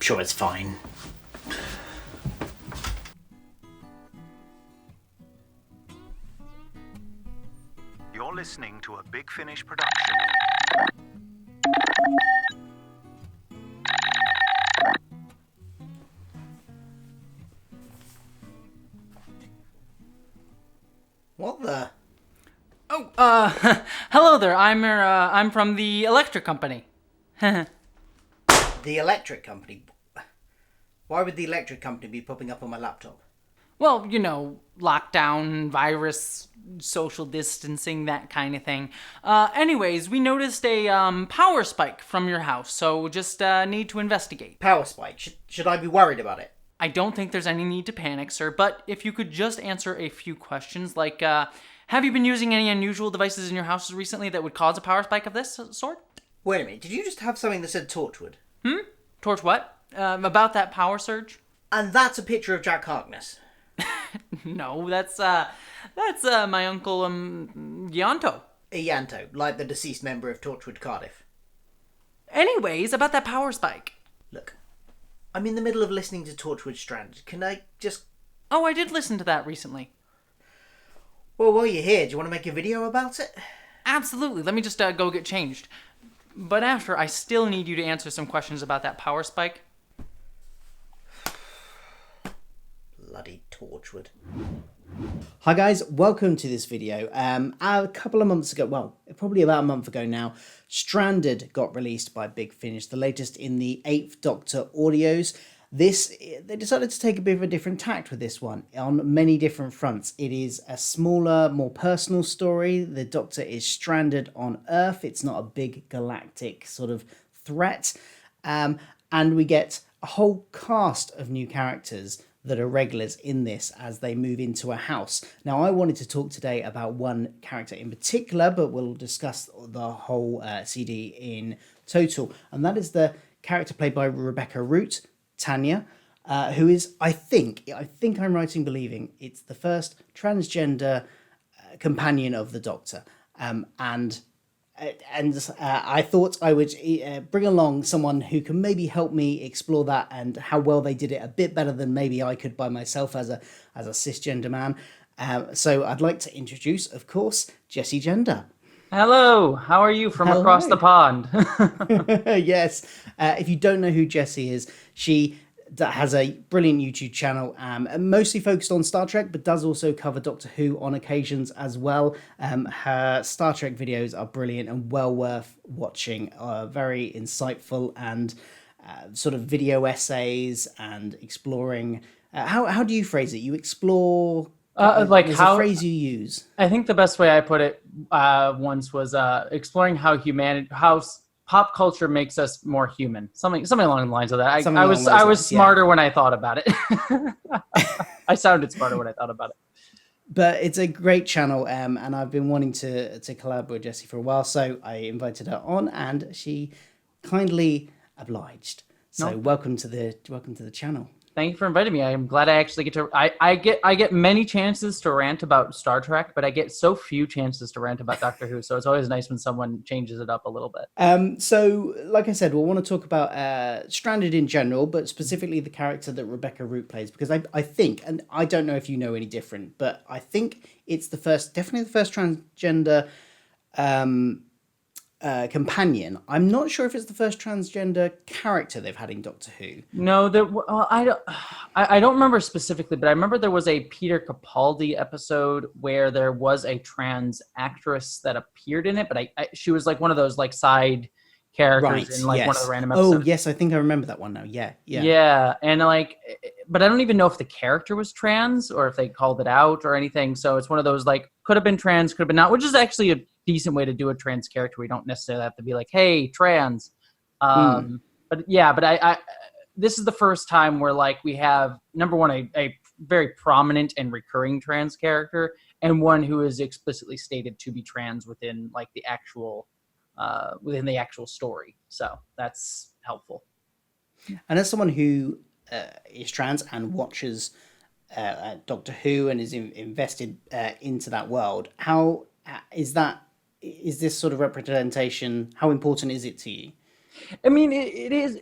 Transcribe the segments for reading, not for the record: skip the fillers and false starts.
I'm sure it's fine. You're listening to a Big Finish production. What the? Oh, hello there. I'm from the electric company. The electric company? Why would the electric company be popping up on my laptop? Well, you know, lockdown, virus, social distancing, that kind of thing. Anyways, we noticed a power spike from your house, so just need to investigate. Power spike. Should I be worried about it? I don't think there's any need to panic, sir, but if you could just answer a few questions, like, have you been using any unusual devices in your houses recently that would cause a power spike of this sort? Wait a minute, did you just have something that said Torchwood? Torch what? About that power surge? And that's a picture of Jack Harkness. No, that's my uncle, Gianto. Ianto, like the deceased member of Torchwood Cardiff. Anyways, about that power spike. Look, I'm in the middle of listening to Torchwood Strand. Can I just... Oh, I did listen to that recently. Well, while you're here, do you want to make a video about it? Absolutely. Let me just go get changed. But after, I still need you to answer some questions about that power spike. Bloody Torchwood. Hi guys, welcome to this video. A couple of months ago, well, probably about a month ago now, Stranded got released by Big Finish, the latest in the 8th Doctor audios. They decided to take a bit of a different tact with this one on many different fronts. It is a smaller, more personal story. The Doctor is stranded on Earth. It's not a big galactic sort of threat. And we get a whole cast of new characters that are regulars in this as they move into a house. Now, I wanted to talk today about one character in particular, but we'll discuss the whole CD in total. And that is the character played by Rebecca Root, Tanya, who is, I think I'm right in believing, it's the first transgender companion of the Doctor. And I thought I would bring along someone who can maybe help me explore that and how well they did it a bit better than maybe I could by myself as a cisgender man. So I'd like to introduce, of course, Jessie Gender. Hello, how are you from across the pond? Yes. If you don't know who Jessie is, she has a brilliant YouTube channel, mostly focused on Star Trek, but does also cover Doctor Who on occasions as well. Her Star Trek videos are brilliant and well worth watching. Very insightful and sort of video essays and exploring. How do you phrase it? You explore... like there's how a phrase you use. I think the best way I put it once was exploring how pop culture makes us more human. Something along the lines of that. I was smarter when I thought about it. I sounded smarter when I thought about it. But it's a great channel, and I've been wanting to collab with Jessie for a while, so I invited her on, and she kindly obliged. So welcome to the channel. Thank you for inviting me. I'm glad I actually get to. I get many chances to rant about Star Trek, but I get so few chances to rant about Doctor Who. So it's always nice when someone changes it up a little bit. So, like I said, we'll want to talk about Stranded in general, but specifically the character that Rebecca Root plays, because I think, and I don't know if you know any different, but I think it's definitely the first transgender companion. I'm not sure if it's the first transgender character they've had in Doctor Who. No, I don't remember specifically, but I remember there was a Peter Capaldi episode where there was a trans actress that appeared in it, but she was like one of those like side characters in like one of the random episodes. Oh, yes, I think I remember that one now. Yeah. Yeah, and like, but I don't even know if the character was trans or if they called it out or anything. So it's one of those like could have been trans, could have been not, which is actually a decent way to do a trans character. We don't necessarily have to be like, hey, trans. But yeah, but I this is the first time where like we have number one a very prominent and recurring trans character, and one who is explicitly stated to be trans within like the actual story. So that's helpful. And as someone who is trans and watches Doctor Who and is invested into that world, how is this sort of representation, how important is it to you? I mean, it is.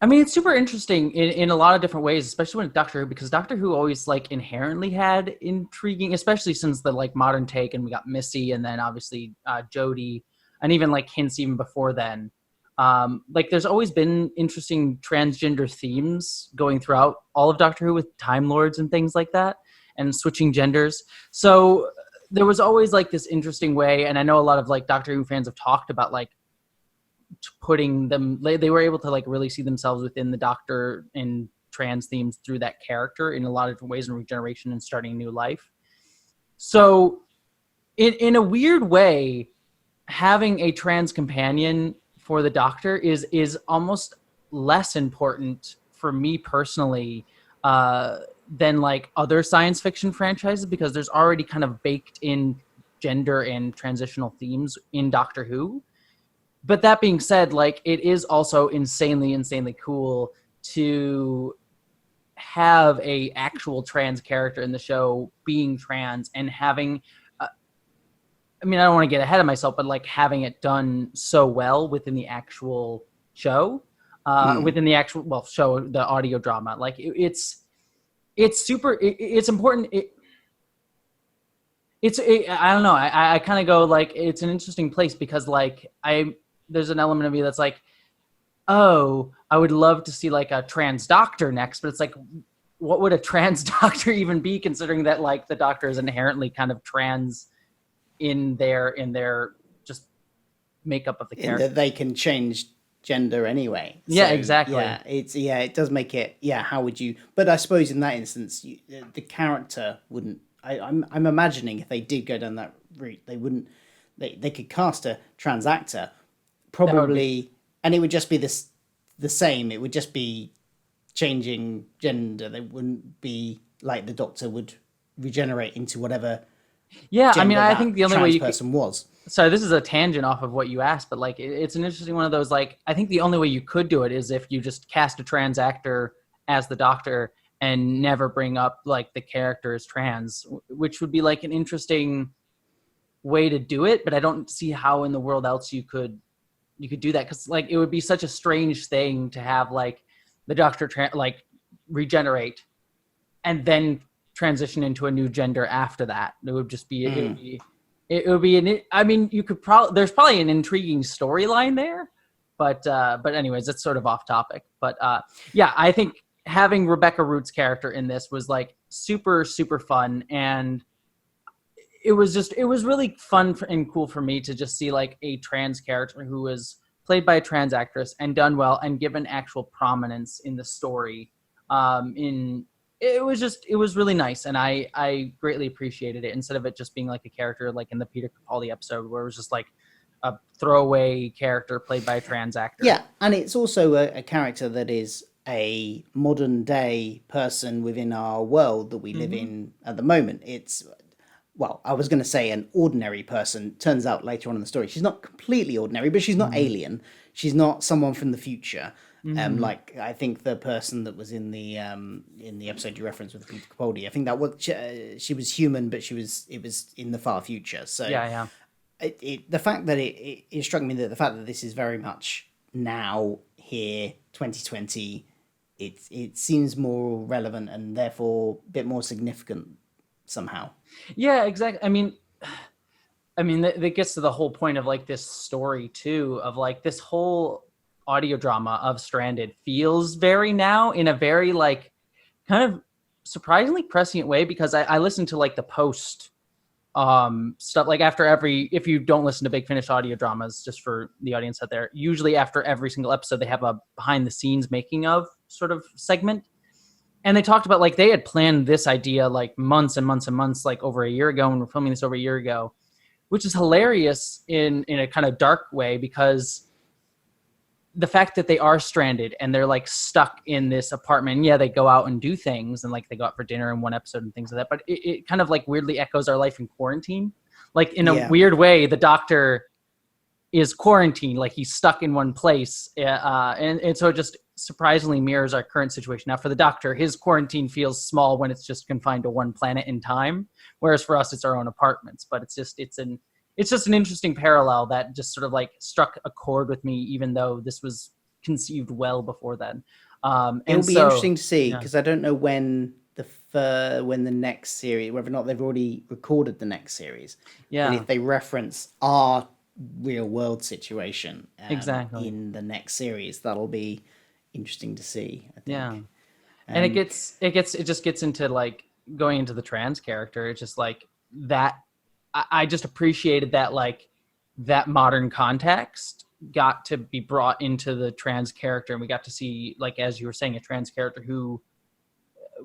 I mean, it's super interesting in a lot of different ways, especially when Doctor Who, because Doctor Who always like inherently had intriguing, especially since the like modern take, and we got Missy, and then obviously Jodie, and even like hints even before then. Like there's always been interesting transgender themes going throughout all of Doctor Who with Time Lords and things like that, and switching genders. So there was always like this interesting way, and I know a lot of like Doctor Who fans have talked about like putting them, they were able to like really see themselves within the Doctor and trans themes through that character in a lot of different ways, and regeneration and starting a new life. So in a weird way, having a trans companion for the Doctor is almost less important for me personally than like other science fiction franchises, because there's already kind of baked in gender and transitional themes in Doctor Who. But that being said, like it is also insanely cool to have a actual trans character in the show being trans and having I mean, I don't want to get ahead of myself, but like having it done so well within the actual show, within the actual show, the audio drama, like it's super, it's important. I don't know. I kind of go like it's an interesting place because like there's an element of me that's like, oh, I would love to see like a trans Doctor next, but it's like, what would a trans Doctor even be, considering that like the Doctor is inherently kind of trans in their just makeup of the character. That they can change gender anyway. Yeah, exactly. Yeah, it does make it. Yeah, how would you? But I suppose in that instance, the character wouldn't. I'm imagining if they did go down that route, they wouldn't. They could cast a trans actor, probably, and it would just be the same. It would just be changing gender. They wouldn't be like the Doctor would regenerate into whatever. Yeah, I mean, I think the only way you person was. Sorry, this is a tangent off of what you asked, but like it's an interesting one of those. Like, I think the only way you could do it is if you just cast a trans actor as the Doctor and never bring up like the character as trans, which would be like an interesting way to do it. But I don't see how in the world else you could do that, because like it would be such a strange thing to have like the Doctor like regenerate and then transition into a new gender after that. It would just be it would be I mean, you could probably, there's probably an intriguing storyline there, but anyways, it's sort of off topic. But yeah, I think having Rebecca Root's character in this was like super fun, and it was really fun and cool for me to just see like a trans character who was played by a trans actress and done well and given actual prominence in the story. It was really nice, and I greatly appreciated it, instead of it just being like a character like in the Peter Capaldi episode where it was just like a throwaway character played by a trans actor. Yeah, and it's also a character that is a modern day person within our world that we live in at the moment. It's, well, I was going to say an ordinary person. Turns out later on in the story, she's not completely ordinary, but she's not alien. She's not someone from the future. Like I think the person that was in the episode you referenced with Peter Capaldi, I think that was she was human, but it was in the far future. So yeah. The fact that it struck me that the fact that this is very much now here 2020, it seems more relevant and therefore a bit more significant somehow. Yeah, exactly. I mean that gets to the whole point of like this story too, of like this whole audio drama of Stranded feels very now, in a very like kind of surprisingly prescient way, because I listened to like the post stuff, like after every, if you don't listen to Big Finish audio dramas, just for the audience out there, usually after every single episode they have a behind the scenes making of sort of segment, and they talked about like they had planned this idea like months and months, like over a year ago, and we're filming this over a year ago, which is hilarious in a kind of dark way, because the fact that they are stranded and they're like stuck in this apartment, and yeah, they go out and do things, and like they go out for dinner in one episode and things like that, but it kind of like weirdly echoes our life in quarantine. Like in a weird way, the Doctor is quarantined, like he's stuck in one place. And so it just surprisingly mirrors our current situation. Now for the Doctor, his quarantine feels small when it's just confined to one planet in time, whereas for us, it's our own apartments. But it's just an interesting parallel that just sort of like struck a chord with me, even though this was conceived well before then. It'll be interesting to see, yeah. because I don't know when the next series, whether or not they've already recorded the next series. Yeah. But if they reference our real world situation Exactly. in the next series, that'll be interesting to see, I think. Yeah. And it just gets into like going into the trans character. It's just like that. I just appreciated that, like, that modern context got to be brought into the trans character, and we got to see, like, as you were saying, a trans character who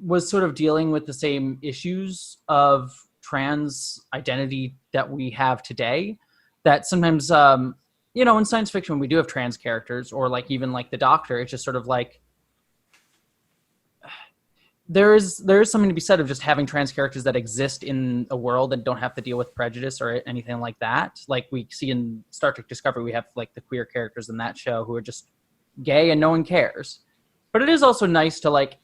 was sort of dealing with the same issues of trans identity that we have today. That sometimes, in science fiction, when we do have trans characters, or like even like the Doctor, it's just sort of like, there is something to be said of just having trans characters that exist in a world and don't have to deal with prejudice or anything like that. Like we see in Star Trek Discovery, we have like the queer characters in that show who are just gay and no one cares. But it is also nice to like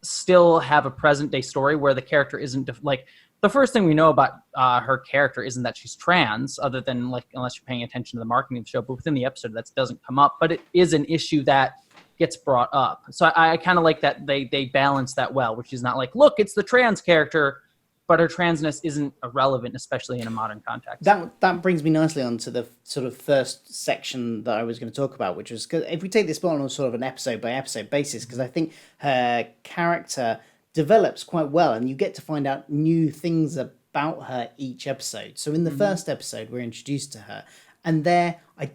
still have a present day story where the character isn't like, the first thing we know about her character isn't that she's trans, other than like, unless you're paying attention to the marketing of the show, but within the episode that doesn't come up, but it is an issue that gets brought up. So I kind of like that they balance that well, which is not like, look, it's the trans character, but her transness isn't irrelevant, especially in a modern context. That brings me nicely on to the sort of first section that I was going to talk about, which was, cause if we take this on sort of an episode by episode basis, because I think her character develops quite well, and you get to find out new things about her each episode. So in the first episode, we're introduced to her, and there I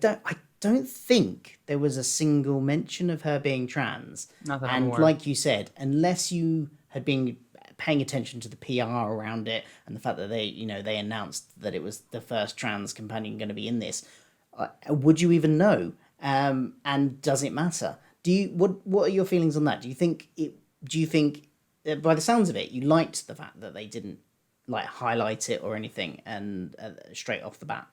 don't think there was a single mention of her being trans. And like you said, unless you had been paying attention to the PR around it and the fact that they announced that it was the first trans companion going to be in this, would you even know? And does it matter? What are your feelings on that? Do you think by the sounds of it, you liked the fact that they didn't like highlight it or anything, and straight off the bat?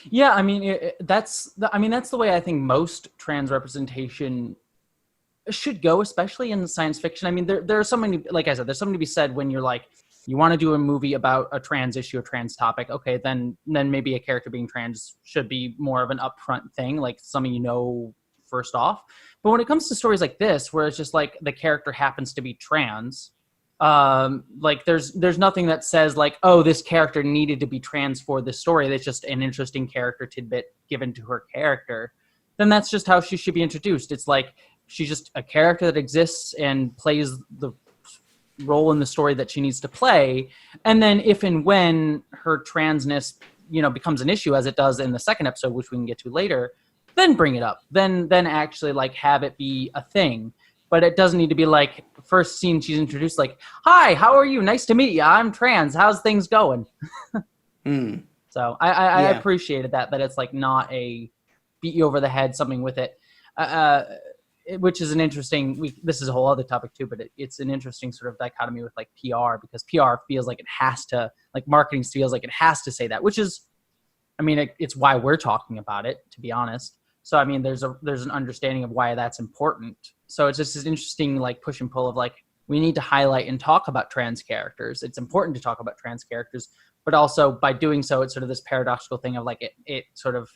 Yeah, I mean, that's the way I think most trans representation should go, especially in science fiction. I mean, there's something, like I said, there's something to be said when you're like, you want to do a movie about a trans issue, a trans topic. Okay, then maybe a character being trans should be more of an upfront thing, like something first off. But when it comes to stories like this, where it's just like the character happens to be trans, like there's nothing that says like, oh, this character needed to be trans for this story. That's just an interesting character tidbit given to her character. Then that's just how she should be introduced. It's like, she's just a character that exists and plays the role in the story that she needs to play. And then if and when her transness, becomes an issue, as it does in the second episode, which we can get to later, then bring it up. Then actually like have it be a thing. But it doesn't need to be like, first scene she's introduced like, hi, how are you? Nice to meet you. I'm trans. How's things going? So I appreciated that it's like not a beat you over the head, something with it. Which is an interesting, this is a whole other topic too, but it's an interesting sort of dichotomy with like PR, because PR feels like it has to, like marketing feels like it has to say that, which is, I mean, it's why we're talking about it, to be honest. So, I mean, there's an understanding of why that's important. So it's just this interesting like push and pull of like, we need to highlight and talk about trans characters. It's important to talk about trans characters, but also by doing so, it's sort of this paradoxical thing of like, it sort of,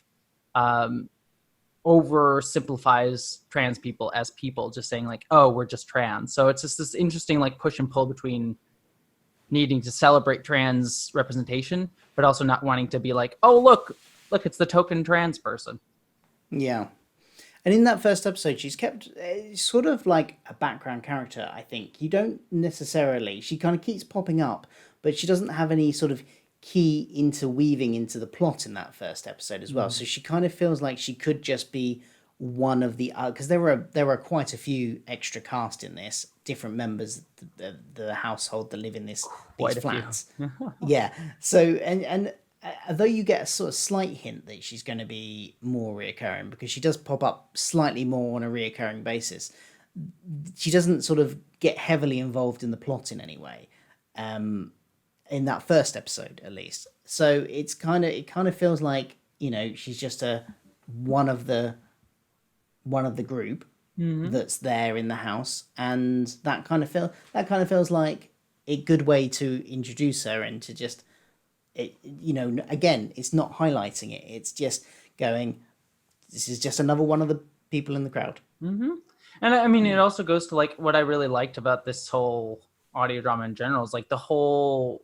oversimplifies trans people as people, just saying like, oh, we're just trans. So it's just this interesting like push and pull between needing to celebrate trans representation, but also not wanting to be like, oh, look, it's the token trans person. Yeah. And in that first episode, she's kept sort of like a background character, I think. You don't necessarily, she kind of keeps popping up, but she doesn't have any sort of key interweaving into the plot in that first episode as well. So she kind of feels like she could just be one of the, because there were quite a few extra cast in this, different members of the household that live in these flats. Yeah. So and although you get a sort of slight hint that she's going to be more reoccurring, because she does pop up slightly more on a reoccurring basis, she doesn't sort of get heavily involved in the plot in any way. In that first episode, at least. So it kind of feels like, she's just one of the group that's there in the house, and that kind of feels like a good way to introduce her and to just, again, it's not highlighting it. It's just going, this is just another one of the people in the crowd. Mm-hmm. And I mean, it also goes to like what I really liked about this whole audio drama in general is like the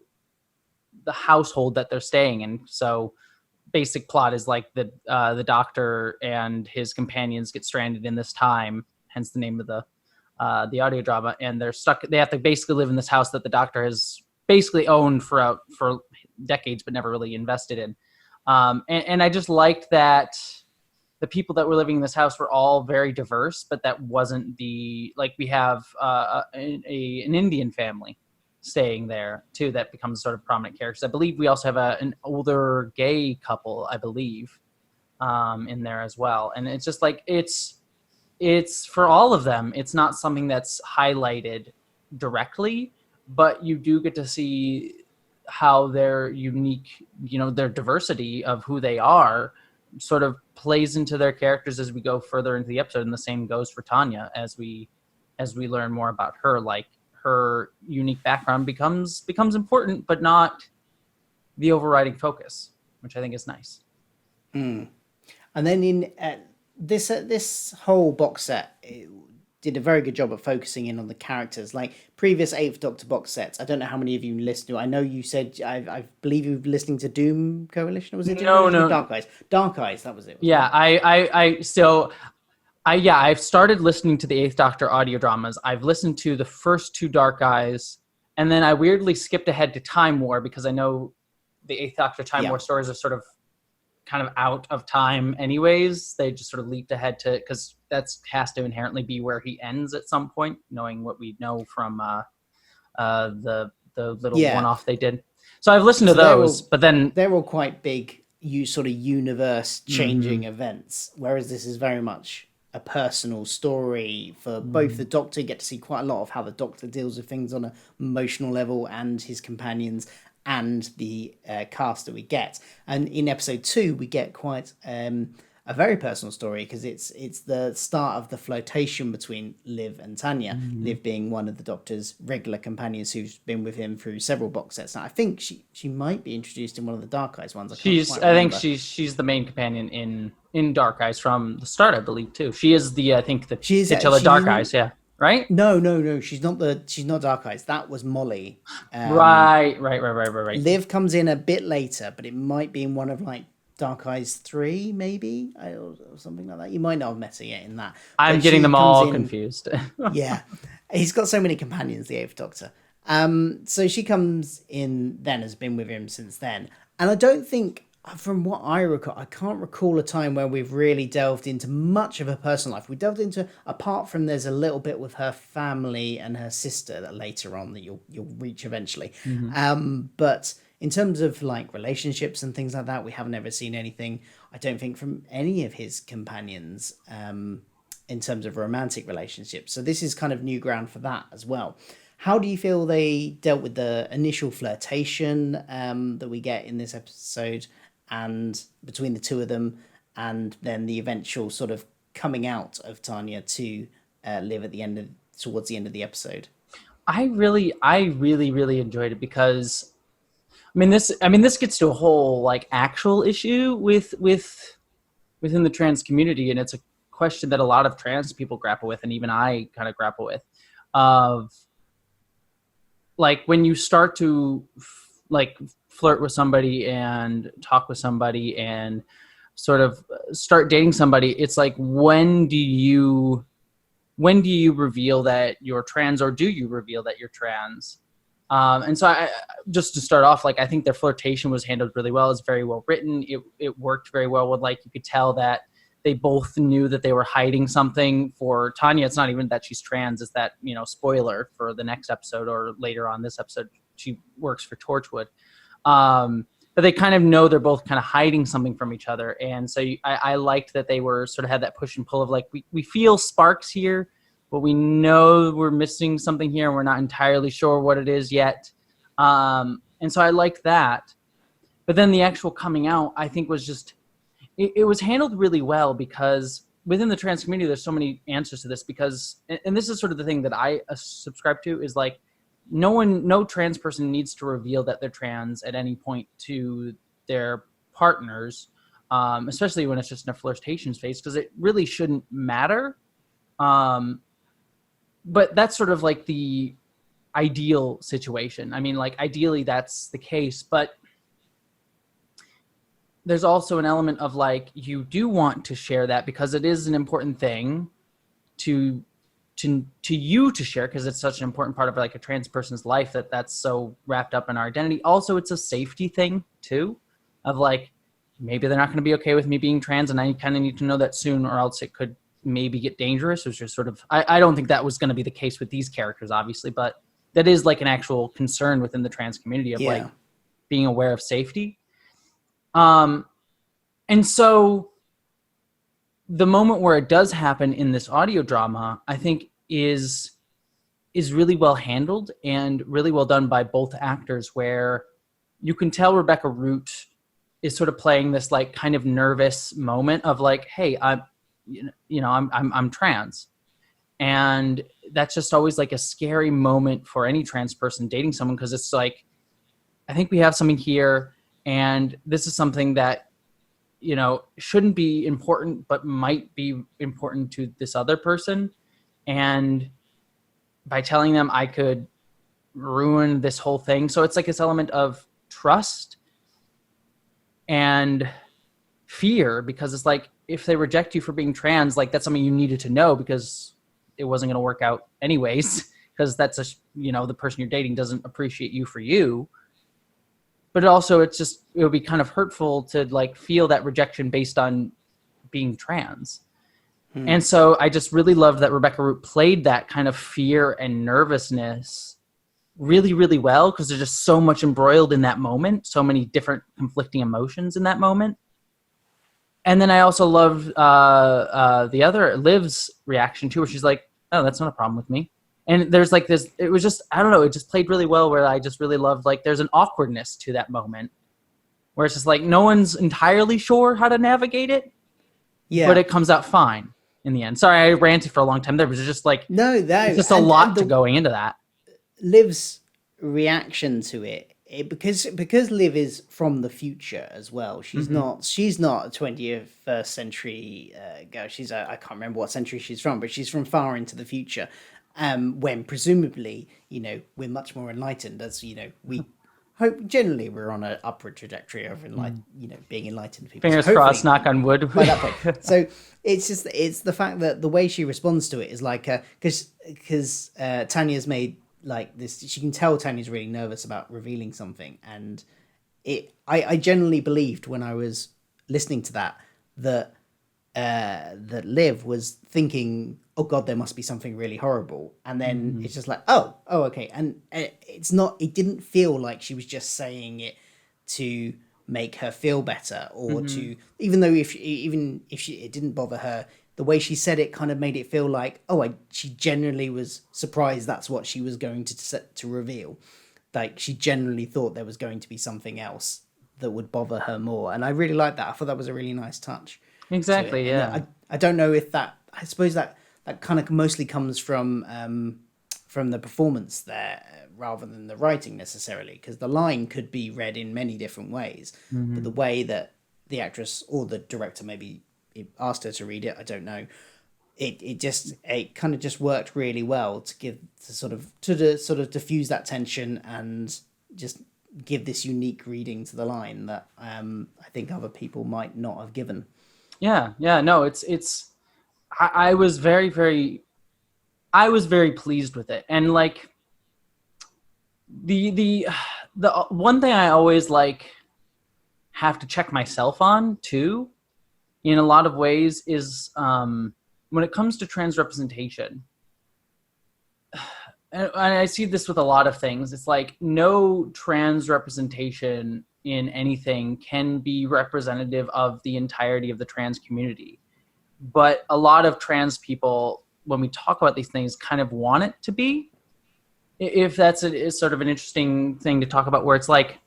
household that they're staying in. So basic plot is like the doctor and his companions get stranded in this time, hence the name of the audio drama, and they're stuck. They have to basically live in this house that the doctor has basically owned for decades, but never really invested in. And I just liked that the people that were living in this house were all very diverse, but that wasn't like we have an Indian family staying there too that becomes sort of prominent characters. I believe we also have an older gay couple, I believe, in there as well. And it's just like it's for all of them. It's not something that's highlighted directly, but you do get to see how their unique, their diversity of who they are sort of plays into their characters as we go further into the episode. And the same goes for Tanya as we learn more about her. Like, her unique background becomes important, but not the overriding focus, which I think is nice. And then in this whole box set did a very good job of focusing in on the characters. Like previous Eighth Doctor box sets, I don't know how many of you listened to. I know you said I believe you were listening to Doom Coalition. Was it Doom Coalition? No. Dark Eyes. That was it. Yeah, I've started listening to the Eighth Doctor audio dramas. I've listened to the first 2 Dark Eyes, and then I weirdly skipped ahead to Time War because I know the Eighth Doctor Time War stories are sort of kind of out of time anyways. They just sort of leaped ahead to, because that has to inherently be where he ends at some point, knowing what we know from the little one-off they did. So I've listened to those, but then they're all quite big, sort of universe-changing events, whereas this is very much a personal story for both the Doctor. You get to see quite a lot of how the Doctor deals with things on an emotional level, and his companions, and the cast that we get. And in episode 2, we get quite a very personal story, because it's the start of the flirtation between Liv and Tanya. Liv being one of the Doctor's regular companions who's been with him through several box sets. Now, I think she might be introduced in one of the Dark Eyes ones. I think she's the main companion in Dark Eyes from the start, I believe, too. She is the titular Dark Eyes, yeah. Right? No. She's not Dark Eyes. That was Molly. Right. Liv comes in a bit later, but it might be in one of like Dark Eyes 3, maybe, or something like that. You might not have met her yet in that. I'm getting them all confused. Yeah, he's got so many companions, the Eighth Doctor. So she comes in then, has been with him since then, and I don't think, from what I recall, I can't recall a time where we've really delved into much of her personal life. We delved into, apart from there's a little bit with her family and her sister that later on that you'll reach eventually. But in terms of like relationships and things like that, we haven't ever seen anything, I don't think, from any of his companions in terms of romantic relationships. So this is kind of new ground for that as well. How do you feel they dealt with the initial flirtation that we get in this episode, and between the two of them, and then the eventual sort of coming out of Tanya to Liv at towards the end of the episode? I really enjoyed it, because this gets to a whole like actual issue within the trans community, and it's a question that a lot of trans people grapple with, and even I kind of grapple with, of like when you start to like flirt with somebody and talk with somebody and sort of start dating somebody, it's like, when do you reveal that you're trans, or do you reveal that you're trans? And so just to start off, like, I think their flirtation was handled really well. It's very well written. It worked very well with, like, you could tell that they both knew that they were hiding something. For Tanya, it's not even that she's trans. It's that, spoiler for the next episode or later on this episode, she works for Torchwood. But they kind of know they're both kind of hiding something from each other. And so I liked that they were sort of had that push and pull of like, we feel sparks here, but we know we're missing something here, and we're not entirely sure what it is yet. And so I liked that. But then the actual coming out, I think, was just, it was handled really well, because within the trans community, there's so many answers to this, because, and this is sort of the thing that I subscribe to, is like, no trans person needs to reveal that they're trans at any point to their partners. especially when it's just in a flirtation phase, because it really shouldn't matter. But that's sort of like the ideal situation. I mean, like ideally that's the case, but there's also an element of like, you do want to share that because it is an important thing to you to share, because it's such an important part of like a trans person's life that's so wrapped up in our identity. Also, it's a safety thing too, of like, maybe they're not going to be okay with me being trans, and I kind of need to know that soon, or else it could maybe get dangerous. It's just sort of, I don't think that was going to be the case with these characters, obviously, but that is like an actual concern within the trans community of like being aware of safety. And so the moment where it does happen in this audio drama, I think is really well handled and really well done by both actors, where you can tell Rebecca Root is sort of playing this like kind of nervous moment of like, hey, I'm trans. And that's just always like a scary moment for any trans person dating someone, because it's like, I think we have something here, and this is something that, you know, shouldn't be important, but might be important to this other person. And by telling them, I could ruin this whole thing. So it's like this element of trust and fear, because it's like, if they reject you for being trans, like that's something you needed to know, because it wasn't going to work out anyways, because that's the person you're dating doesn't appreciate you for you. But also it would be kind of hurtful to like feel that rejection based on being trans. And so I just really loved that Rebecca Root played that kind of fear and nervousness really, really well, because there's just so much embroiled in that moment, so many different conflicting emotions in that moment. And then I also loved the other Liv's reaction too, where she's like, oh, that's not a problem with me. And there's like this, it was just, I don't know, it just played really well, where I just really loved, like, there's an awkwardness to that moment where it's just like, no one's entirely sure how to navigate it, but it comes out fine in the end. Sorry, I ranted for a long time there, but it's just like, it's just a lot to going into that. Liv's reaction to it, because Liv is from the future as well. She's not a 21st century girl. I can't remember what century she's from, but she's from far into the future. When presumably, you know, we're much more enlightened, as you know, we hope generally we're on an upward trajectory of being enlightened people. Fingers crossed, knock on wood. By that point. So it's the fact that the way she responds to it is like, because Tanya's made like this, she can tell Tanya's really nervous about revealing something, and I generally believed when I was listening to that Liv was thinking, oh god, there must be something really horrible, and then it's just like, oh okay, and it didn't feel like she was just saying it to make her feel better, or to, even though if it didn't bother her, the way she said it kind of made it feel like, she genuinely was surprised that's what she was going to reveal. Like, she genuinely thought there was going to be something else that would bother her more, and I really liked that. I thought that was a really nice touch. Exactly, yeah. I don't know if that, I suppose that kind of mostly comes from the performance there, rather than the writing necessarily, because the line could be read in many different ways, but the way that the actress or the director maybe asked her to read it, I don't know, it kind of just worked really well to sort of diffuse that tension and just give this unique reading to the line that I think other people might not have given. No, I was very, very, pleased with it. And like the one thing I always like have to check myself on too, in a lot of ways, is when it comes to trans representation, and I see this with a lot of things, it's like no trans representation in anything can be representative of the entirety of the trans community. But a lot of trans people, when we talk about these things, kind of want it to be. If that's is sort of an interesting thing to talk about, where it's like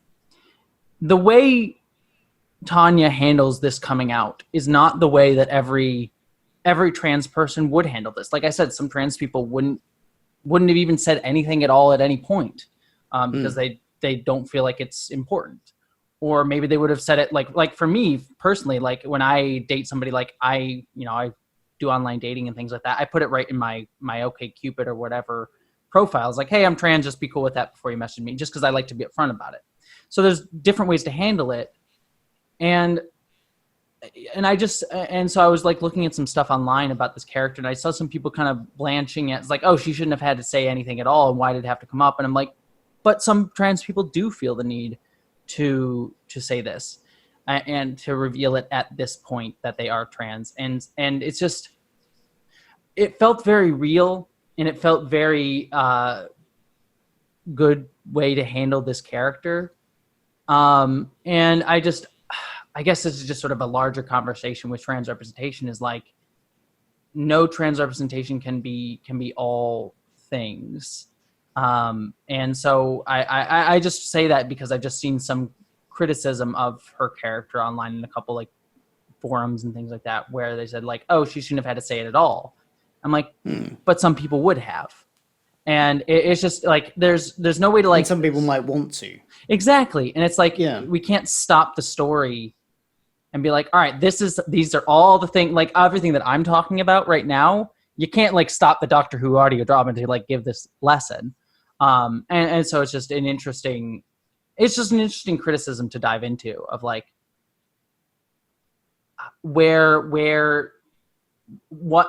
the way Tanya handles this coming out is not the way that every trans person would handle this. Like I said, some trans people wouldn't have even said anything at all at any point, because they don't feel like it's important. or maybe they would have said it like for me personally, like when I date somebody, like I do online dating and things like that, I put it right in my OkCupid or whatever profiles, like, hey, I'm trans, just be cool with that before you message me, just because I like to be upfront about it. So there's different ways to handle it. And so I was like looking at some stuff online about this character, and I saw some people kind of blanching it. It's like, oh, she shouldn't have had to say anything at all, and why did it have to come up? And I'm like, but some trans people do feel the need to say this and to reveal it at this point that they are trans. And it's just, it felt very real, and it felt very good way to handle this character. And I guess this is just sort of a larger conversation with trans representation, is like, no trans representation can be all things. And so I just say that because I've just seen some criticism of her character online in a couple like forums and things like that, where they said like, oh, she shouldn't have had to say it at all. I'm like, but some people would have. And it's just like, there's no way to like, and some people might want to. Exactly. And it's like, we can't stop the story and be like, all right, these are all the things, like everything that I'm talking about right now. You can't like stop the Doctor Who audio drama to like give this lesson. And so it's just an interesting criticism to dive into, of like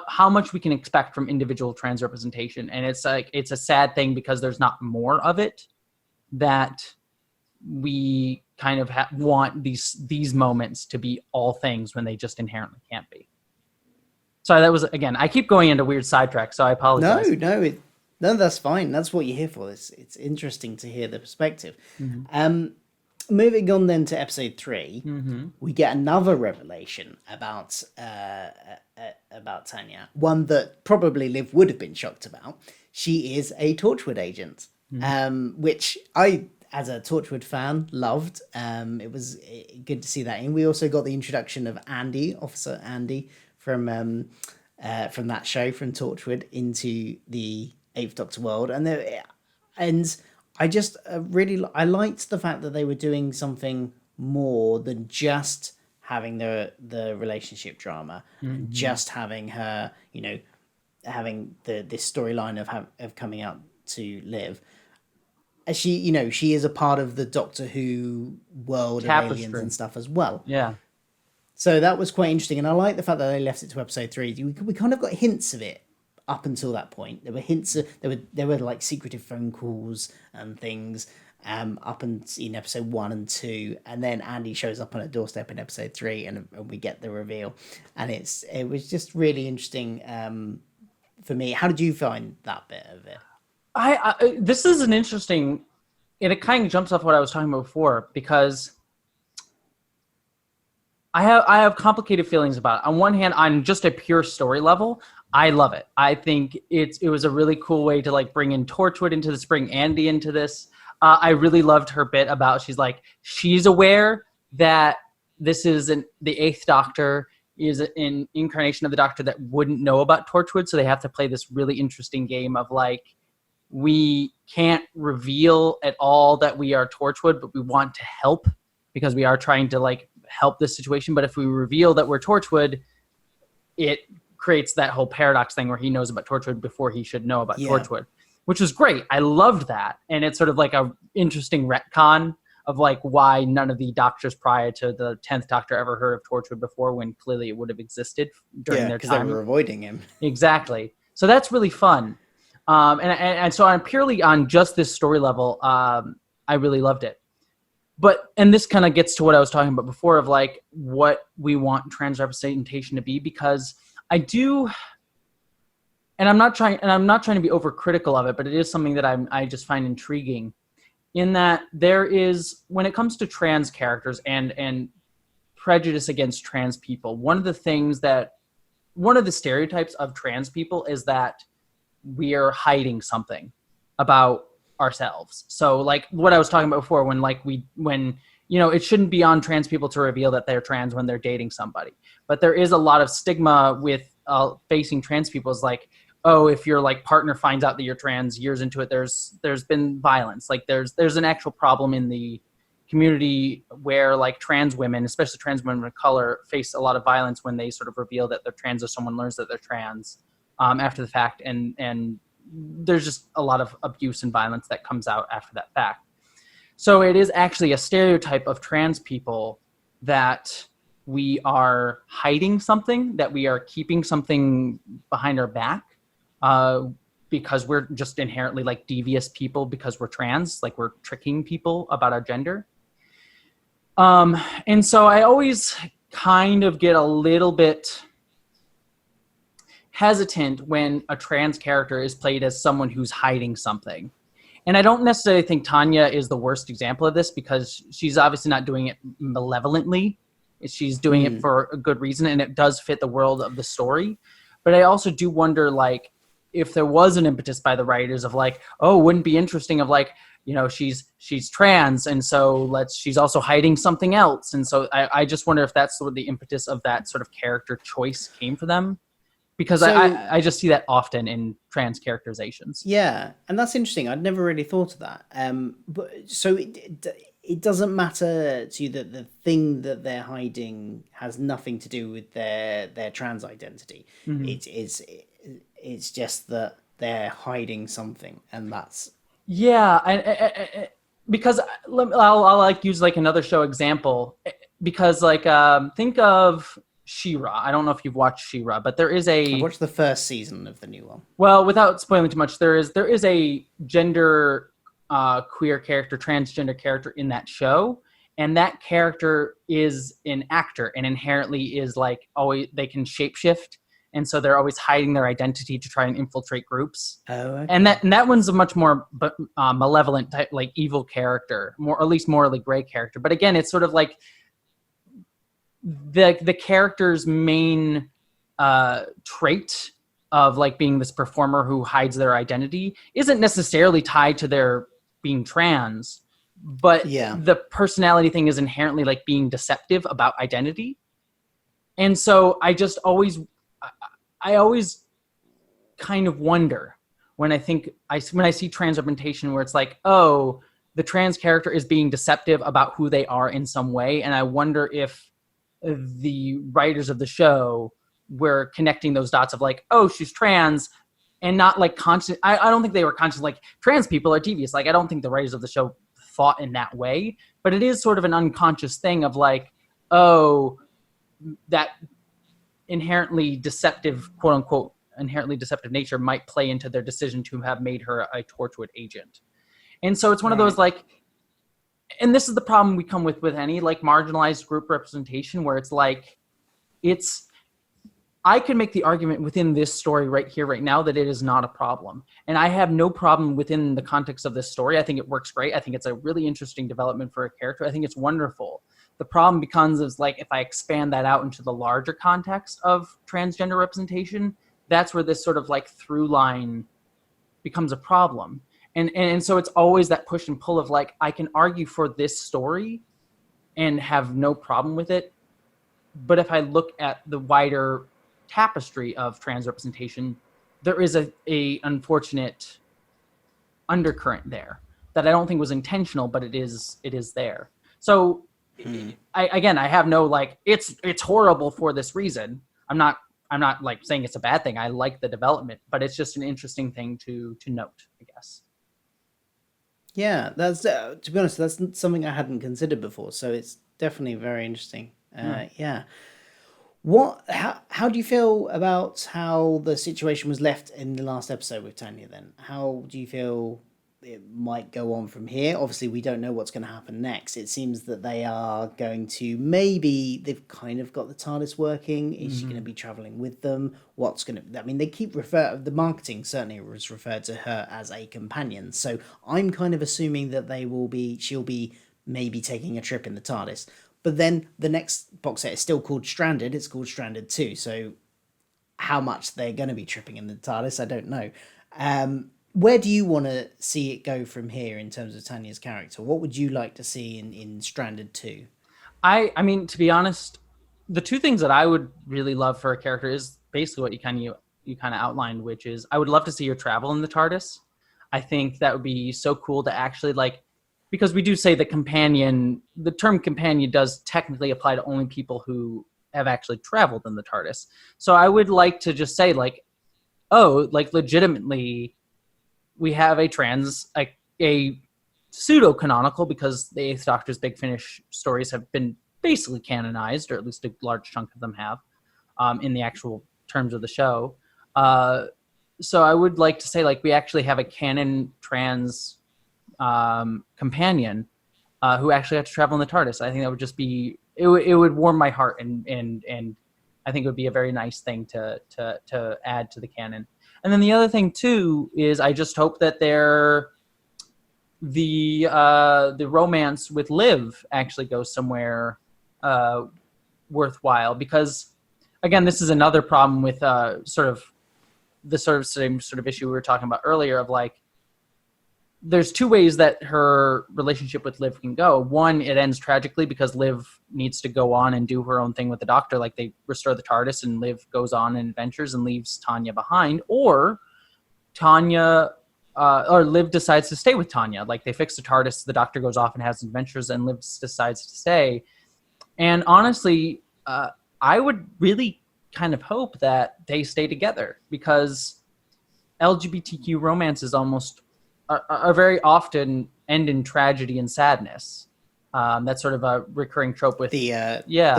how much we can expect from individual trans representation. And it's like, it's a sad thing because there's not more of it, that we kind of want these moments to be all things when they just inherently can't be. Sorry, that was, again, I keep going into weird sidetracks, so I apologize. No, that's fine. That's what you're here for. It's interesting to hear the perspective. Moving on then to episode 3, we get another revelation about Tanya. One that probably Liv would have been shocked about. She is a Torchwood agent, which I, as a Torchwood fan, loved. It was good to see that in. We also got the introduction of Andy, Officer Andy, from that show, from Torchwood, into the Eighth Doctor world. And I just I liked the fact that they were doing something more than just having the relationship drama, and just having her, having this storyline of coming out to live. She is a part of the Doctor Who world of aliens and stuff as well. Yeah. So that was quite interesting, and I like the fact that they left it to episode 3. We kind of got hints of it up until that point. There were hints. There were like secretive phone calls and things up in episode 1 and 2, and then Andy shows up on a doorstep in episode 3, and we get the reveal, and it was just really interesting for me. How did you find that bit of it? This is an interesting, and it kind of jumps off what I was talking about before, because I have complicated feelings about it. On one hand, on just a pure story level, I love it. I think it was a really cool way to like bring in Torchwood into this, bring Andy into this. I really loved her bit about, she's aware that this is the Eighth Doctor is an incarnation of the Doctor that wouldn't know about Torchwood, so they have to play this really interesting game of like, we can't reveal at all that we are Torchwood, but we want to help because we are trying to like help this situation. But if we reveal that we're Torchwood, it creates that whole paradox thing where he knows about Torchwood before he should know about Torchwood, which was great. I loved that. And it's sort of like a interesting retcon of like why none of the doctors prior to the 10th Doctor ever heard of Torchwood before, when clearly it would have existed during their time. Because they were avoiding him. Exactly. So that's really fun. And so on purely on just this story level, I really loved it. And this kind of gets to what I was talking about before of like what we want trans representation to be, because I do, and I'm not trying to be overcritical of it, but it is something that I just find intriguing, in that there is, when it comes to trans characters and prejudice against trans people, one of the stereotypes of trans people is that we are hiding something about ourselves. So like what I was talking about before, when it shouldn't be on trans people to reveal that they're trans when they're dating somebody. But there is a lot of stigma with facing trans people, is like, oh, if your like partner finds out that you're trans years into it, there's been violence. Like there's an actual problem in the community where like trans women, especially trans women of color, face a lot of violence when they sort of reveal that they're trans or someone learns that they're trans after the fact. And there's just a lot of abuse and violence that comes out after that fact. So it is actually a stereotype of trans people that we are hiding something, that we are keeping something behind our back because we're just inherently like devious people because we're trans, like we're tricking people about our gender. And so I always kind of get a little bit hesitant when a trans character is played as someone who's hiding something. And I don't necessarily think Tanya is the worst example of this because she's obviously not doing it malevolently. She's doing it for a good reason, and it does fit the world of the story. But I also do wonder, like, if there was an impetus by the writers of like, oh, wouldn't it be interesting of like, you know, she's trans, and so she's also hiding something else. And so I just wonder if that's sort of the impetus of that sort of character choice came for them. Because I just see that often in trans characterizations. Yeah, and that's interesting. I'd never really thought of that. But so it doesn't matter to you that the thing that they're hiding has nothing to do with their trans identity. Mm-hmm. It's just that they're hiding something, and that's because I'll like use like another show example because like think of Shira. I don't know if you've watched Shira, but there is I watched the first season of the new one. Well, without spoiling too much, there is a gender queer character, transgender character in that show, and that character is an actor and inherently is like always they can shapeshift, and so they're always hiding their identity to try and infiltrate groups. Oh, okay. And that one's a much more malevolent type, like evil character, more or at least morally gray character. But again, it's sort of like the character's main trait of like being this performer who hides their identity isn't necessarily tied to their being trans, but the personality thing is inherently like being deceptive about identity. And so I always kind of wonder when I see trans representation where it's like, oh, the trans character is being deceptive about who they are in some way. And I wonder if the writers of the show were connecting those dots of like, oh, she's trans, and not like conscious. I don't think they were conscious like trans people are devious. Like I don't think the writers of the show thought in that way, but it is sort of an unconscious thing of like, oh, that inherently deceptive, quote unquote, inherently deceptive nature might play into their decision to have made her a Torchwood agent. And so it's one of those like, and this is the problem we come with any like marginalized group representation where it's like, I can make the argument within this story right here, right now, that it is not a problem. And I have no problem within the context of this story. I think it works great. I think it's a really interesting development for a character. I think it's wonderful. The problem becomes is like, if I expand that out into the larger context of transgender representation, that's where this sort of like through line becomes a problem. And so it's always that push and pull of like, I can argue for this story and have no problem with it. But if I look at the wider tapestry of trans representation, there is a unfortunate undercurrent there that I don't think was intentional, but it is there. So I have no like, it's horrible for this reason. I'm not like saying it's a bad thing. I like the development, but it's just an interesting thing to note, I guess. Yeah, that's to be honest, that's something I hadn't considered before. So it's definitely very interesting. Yeah. How do you feel about how the situation was left in the last episode with Tanya then? How do you feel it might go on from here? Obviously, we don't know what's going to happen next. It seems that they are going to they've kind of got the TARDIS working. Is she going to be traveling with them? They keep the marketing certainly was referred to her as a companion. So I'm kind of assuming that she'll be maybe taking a trip in the TARDIS. But then the next box set is still called Stranded. It's called Stranded 2. So how much they're going to be tripping in the TARDIS, I don't know. Where do you want to see it go from here in terms of Tanya's character? What would you like to see in Stranded 2? I mean, to be honest, the two things that I would really love for a character is basically what you kind of outlined, which is I would love to see her travel in the TARDIS. I think that would be so cool to actually like because we do say the term companion does technically apply to only people who have actually traveled in the TARDIS. So I would like to just say, like, oh, like, legitimately, we have a pseudo-canonical, because the Eighth Doctor's Big Finish stories have been basically canonized, or at least a large chunk of them have, in the actual terms of the show. So I would like to say, like, we actually have a canon trans companion who actually had to travel in the TARDIS. I think that would just be, it would warm my heart, and I think it would be a very nice thing to add to the canon. And then the other thing too is, I just hope that the romance with Liv actually goes somewhere worthwhile, because again, this is another problem with sort of the same sort of issue we were talking about earlier, of like, there's two ways that her relationship with Liv can go. One, it ends tragically because Liv needs to go on and do her own thing with the Doctor. Like, they restore the TARDIS and Liv goes on in adventures and leaves Tanya behind. Or Liv decides to stay with Tanya. Like, they fix the TARDIS, the Doctor goes off and has adventures, and Liv decides to stay. And honestly, I would really kind of hope that they stay together, because LGBTQ romances are very often end in tragedy and sadness. That's sort of a recurring trope with the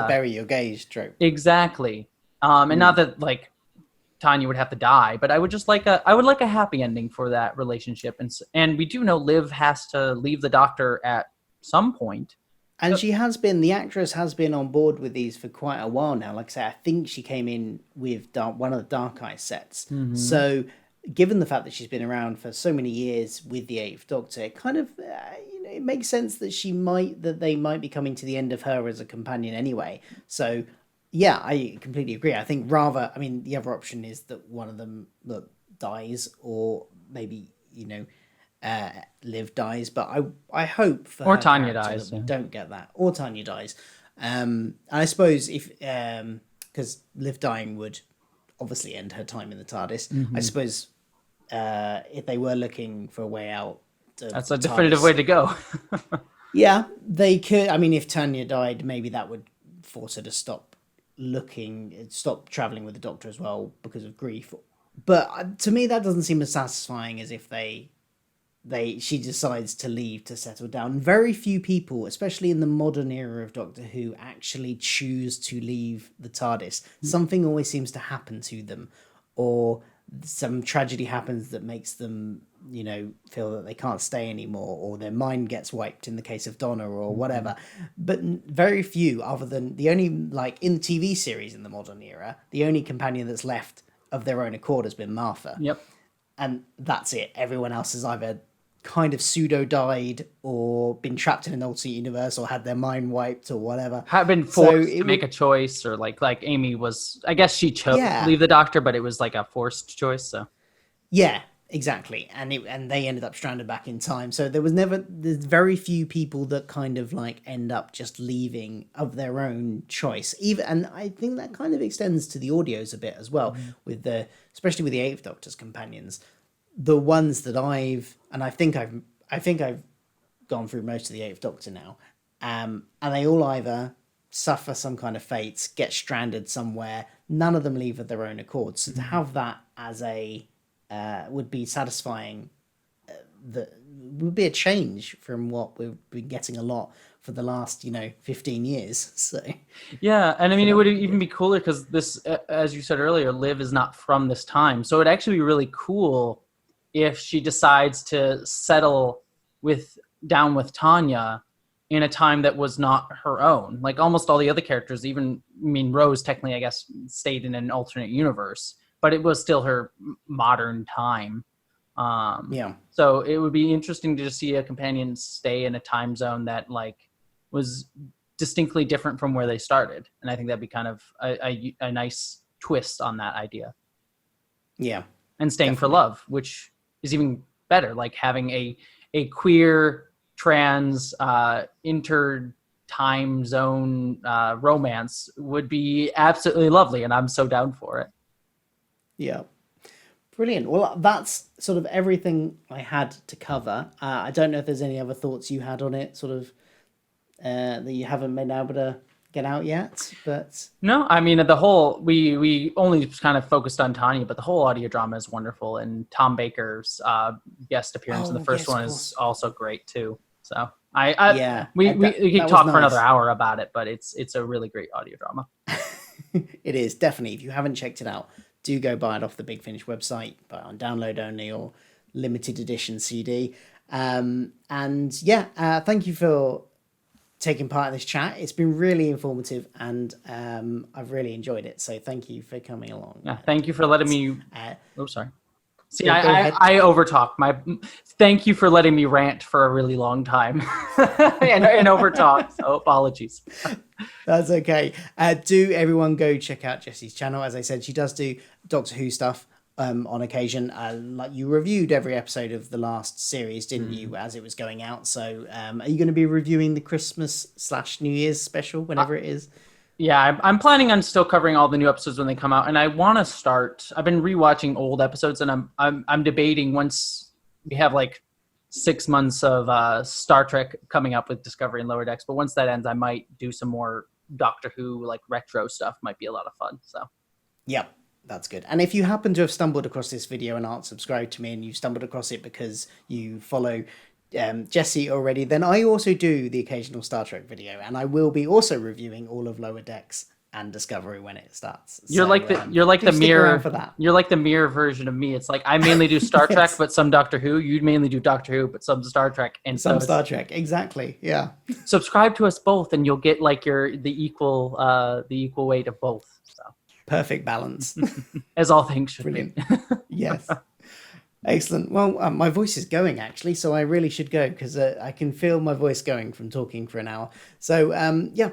bury your gays trope. Exactly. And not that, like, Tanya would have to die, but I would like a happy ending for that relationship. And we do know Liv has to leave the Doctor at some point. And the actress has been on board with these for quite a while now. Like I say, I think she came in with one of the Dark Eye sets. Mm-hmm. So given the fact that she's been around for so many years with the Eighth Doctor, it kind of, it makes sense that they might be coming to the end of her as a companion anyway. So yeah, I completely agree. I think the other option is that one of them dies, or maybe, Liv dies, but I hope for or Tanya dies. We don't get that, or Tanya dies. And I suppose if because Liv dying would obviously end her time in the TARDIS. Mm-hmm. I suppose if they were looking for a way out, that's a definitive way to go. Yeah, they could. I mean, if Tanya died, maybe that would force her to stop traveling with the Doctor as well because of grief. But to me, that doesn't seem as satisfying as if she decides to leave to settle down. Very few people, especially in the modern era of Doctor Who, actually choose to leave the TARDIS. Something always seems to happen to them, or some tragedy happens that makes them, feel that they can't stay anymore, or their mind gets wiped in the case of Donna, or whatever. But very few, other than the only, like in the TV series in the modern era, the only companion that's left of their own accord has been Martha. Yep. And that's it. Everyone else has either kind of pseudo died, or been trapped in an alternate universe, or had their mind wiped, or whatever. Have been forced to make a choice, or like Amy was. I guess she chose to leave the Doctor, but it was like a forced choice. So yeah, exactly. And they ended up stranded back in time. So there's very few people that kind of like end up just leaving of their own choice. And I think that kind of extends to the audios a bit as well, especially with the Eighth Doctor's companions. The ones that I think I've gone through most of the Eighth Doctor now, and they all either suffer some kind of fate, get stranded somewhere. None of them leave of their own accord. So to have that as would be satisfying. That would be a change from what we've been getting a lot for the last 15 years. So yeah, and I mean, it would even be cooler because this, as you said earlier, Liv is not from this time, so it'd actually be really cool if she decides to settle down with Tanya in a time that was not her own. Like almost all the other characters, Rose technically, I guess, stayed in an alternate universe, but it was still her modern time. So it would be interesting to just see a companion stay in a time zone that like was distinctly different from where they started. And I think that'd be kind of a nice twist on that idea. Yeah. And staying for love, which is even better, like having a queer trans inter-time zone romance would be absolutely lovely, and I'm so down for it. Yeah. Brilliant. Well, that's sort of everything I had to cover. I don't know if there's any other thoughts you had on it, sort of that you haven't been able to get out yet, but No, I mean the whole we only kind of focused on Tanya, but the whole audio drama is wonderful, and Tom Baker's guest appearance in the first one is also great too. So we could talk for another hour about it, but it's a really great audio drama. It is, definitely. If you haven't checked it out, do go buy it off the Big Finish website, buy it on download only or limited edition CD. And thank you for taking part in this chat. It's been really informative, and I've really enjoyed it. So thank you for coming along. Yeah, thank you for letting me. Sorry. See, I overtalk. Thank you for letting me rant for a really long time and overtalk. So apologies. That's okay. Do everyone go check out Jessie's channel. As I said, she does do Doctor Who stuff on occasion. Like you reviewed every episode of the last series, didn't you, as it was going out? So are you going to be reviewing the Christmas/New Year's special whenever it is? Yeah, I'm planning on still covering all the new episodes when they come out, and I want to start. I've been rewatching old episodes, and I'm debating once we have like 6 months of Star Trek coming up with Discovery and Lower Decks. But once that ends, I might do some more Doctor Who like retro stuff. Might be a lot of fun. So, yep. That's good. And if you happen to have stumbled across this video and aren't subscribed to me, and you stumbled across it because you follow Jessie already, then I also do the occasional Star Trek video, and I will be also reviewing all of Lower Decks and Discovery when it starts. You're like the mirror for that. You're like the mirror version of me. It's like I mainly do Star Trek, but some Doctor Who. You mainly do Doctor Who, but some Star Trek, and some Star Trek. Exactly. Yeah. Subscribe to us both, and you'll get like the equal weight of both. So. Perfect balance. As all things should Brilliant. be. Yes. Excellent. Well, my voice is going actually, so I really should go because I can feel my voice going from talking for an hour. So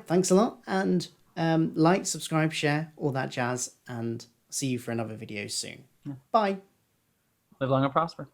thanks a lot, and like, subscribe, share, all that jazz, and see you for another video soon. Yeah. Bye. Live long and prosper.